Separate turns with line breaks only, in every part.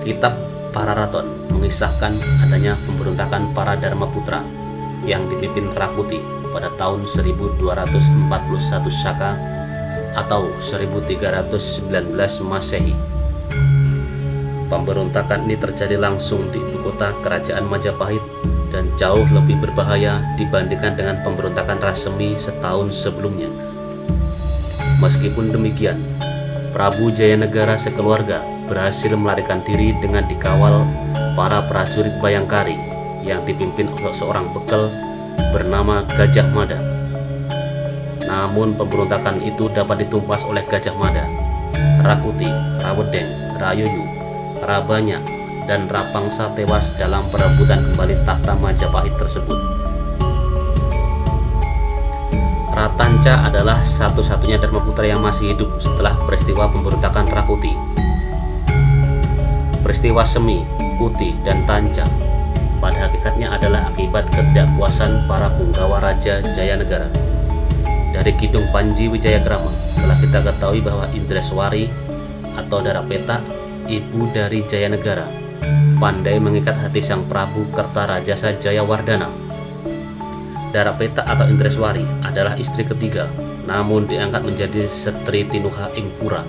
Kitab Pararaton mengisahkan adanya pemberontakan para Dharmaputra yang dipimpin Rakuti pada tahun 1241 Saka atau 1319 Masehi. Pemberontakan ini terjadi langsung di ibu kota kerajaan Majapahit dan jauh lebih berbahaya dibandingkan dengan pemberontakan Rasemi setahun sebelumnya. Meskipun demikian, Prabu Jayanegara sekeluarga berhasil melarikan diri dengan dikawal para prajurit Bayangkari yang dipimpin oleh seorang bekel bernama Gajah Mada. Namun pemberontakan itu dapat ditumpas oleh Gajah Mada. Rakuti, Rawedeng, Rayoyu, Rabanya, dan Rapangsa tewas dalam perebutan kembali tahta Majapahit tersebut. Ratanca adalah satu-satunya Dharmaputra yang masih hidup setelah peristiwa pemberontakan Rakuti. Peristiwa Semi, Kuti, dan Tanca pada hakikatnya adalah akibat ketidakpuasan para punggawa Raja Jayanegara. Dari Kidung Panji Wijayakrama telah kita ketahui bahwa Indreswari atau Darapeta, ibu dari Jayanegara, pandai mengikat hati sang Prabu Kertarajasa Jayawardana. Darapeta atau Indreswari adalah istri ketiga, namun diangkat menjadi Setri Tinuha ing Pura,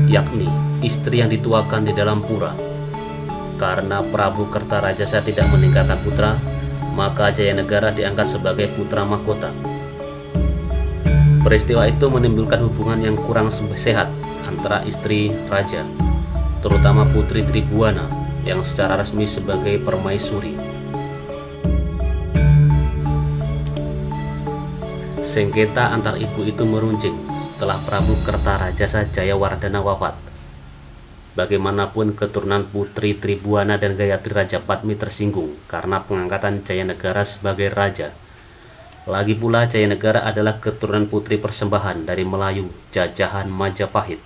yakni istri yang dituakan di dalam pura. Karena Prabu Kertarajasa tidak meninggalkan putra, maka Jayanegara diangkat sebagai putra mahkota. Peristiwa itu menimbulkan hubungan yang kurang sehat antara istri raja, terutama Putri Tribuana yang secara resmi sebagai permaisuri. Sengketa antar ibu itu meruncing setelah Prabu Kertarajasa Jayawardana wafat. Bagaimanapun keturunan Putri Tribuana dan Gayatri Raja Padmi tersinggung karena pengangkatan Jayanegara sebagai raja. Lagi pula Jayanegara adalah keturunan putri persembahan dari Melayu, jajahan Majapahit.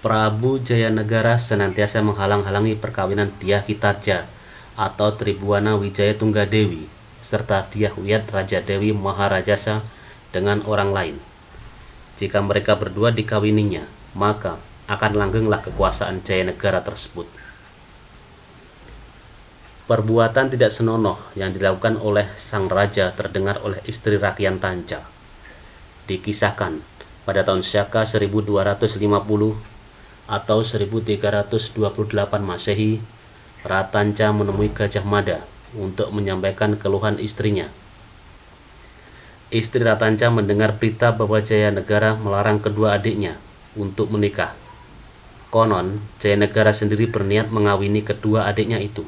Prabu Jayanegara senantiasa menghalang-halangi perkawinan Dyah Kitarja atau Tribuana Wijaya Tunggadewi serta Dyah Wiyat Raja Dewi Maharajasa dengan orang lain. Jika mereka berdua dikawininya, maka akan langgenglah kekuasaan Jayanegara tersebut. Perbuatan tidak senonoh yang dilakukan oleh sang raja terdengar oleh istri Rakyan Tanca. Dikisahkan pada tahun Syaka 1250 atau 1328 Masehi, Ratanca menemui Gajah Mada untuk menyampaikan keluhan istrinya. Istri Ratanca mendengar berita bahwa Jayanegara melarang kedua adiknya untuk menikah. Konon, Jayanegara sendiri berniat mengawini kedua adiknya itu.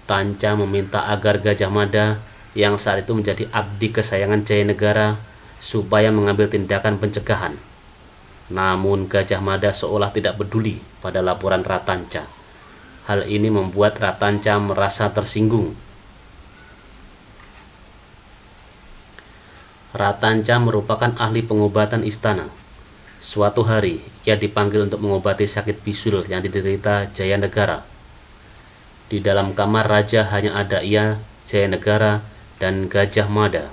Tanca meminta agar Gajah Mada yang saat itu menjadi abdi kesayangan Jayanegara supaya mengambil tindakan pencegahan. Namun Gajah Mada seolah tidak peduli pada laporan Ratanca. Hal ini membuat Ratanca merasa tersinggung. Ratanca merupakan ahli pengobatan istana. Suatu hari, ia dipanggil untuk mengobati sakit bisul yang diderita Jayanegara. Di dalam kamar raja hanya ada ia, Jayanegara, dan Gajah Mada.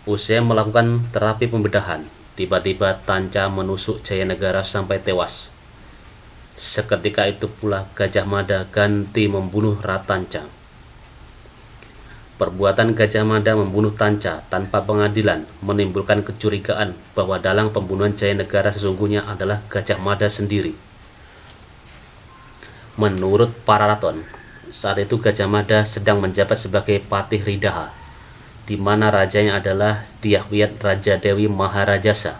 Usai melakukan terapi pembedahan, tiba-tiba Tanca menusuk Jayanegara sampai tewas. Seketika itu pula Gajah Mada ganti membunuh Ratanca. Perbuatan Gajah Mada membunuh Tanca tanpa pengadilan menimbulkan kecurigaan bahwa dalang pembunuhan Jayanegara sesungguhnya adalah Gajah Mada sendiri. Menurut Pararaton, saat itu Gajah Mada sedang menjabat sebagai Patih Ridaha, di mana rajanya adalah Dyah Wiyat Raja Dewi Maharajasa.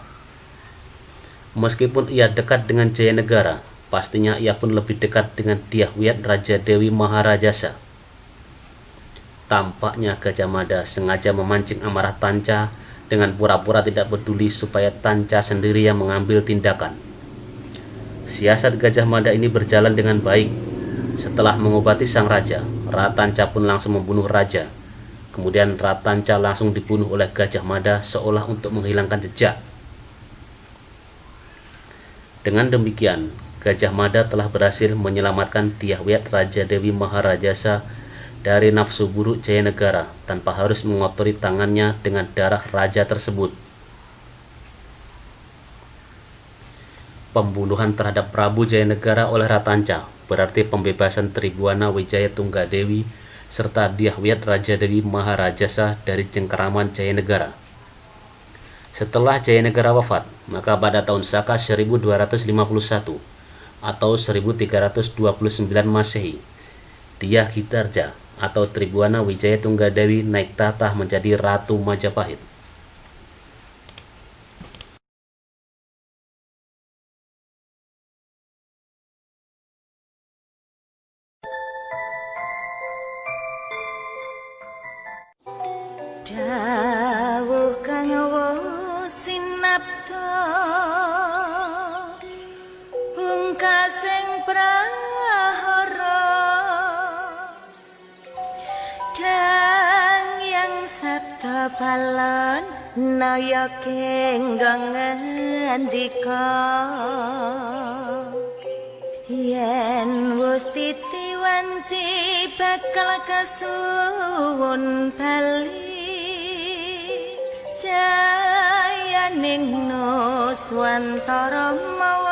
Meskipun ia dekat dengan Jayanegara, pastinya ia pun lebih dekat dengan Dyah Wiyat Raja Dewi Maharajasa. Tampaknya Gajah Mada sengaja memancing amarah Tanca dengan pura-pura tidak peduli supaya Tanca sendiri yang mengambil tindakan. Siasat Gajah Mada ini berjalan dengan baik. Setelah mengobati sang raja, Ratanca pun langsung membunuh raja. Kemudian Ratanca langsung dibunuh oleh Gajah Mada seolah untuk menghilangkan jejak. Dengan demikian, Gajah Mada telah berhasil menyelamatkan Dyah Wiyat Raja Dewi Maharajasa dari nafsu buruk Jayanegara tanpa harus mengotori tangannya dengan darah raja tersebut. pembunuhan terhadap Prabu Jayanegara oleh Ratanca, berarti pembebasan Tribuana Wijaya Tunggadewi serta Dyahwiyat Raja Dewi Maharajasa dari cengkeraman Jayanegara. Setelah Jayanegara wafat, maka pada tahun Saka 1251 atau 1329 Masehi, Dyah Hitarja atau Tribuana Wijaya Tunggadewi naik tahta menjadi Ratu Majapahit.
Dawuh kang sinapta pungkasing prahara dang yang sabda balon naya kenggong ngendika yen wis titiwanci bakal kasuwun bali jayaning nuswantara mawa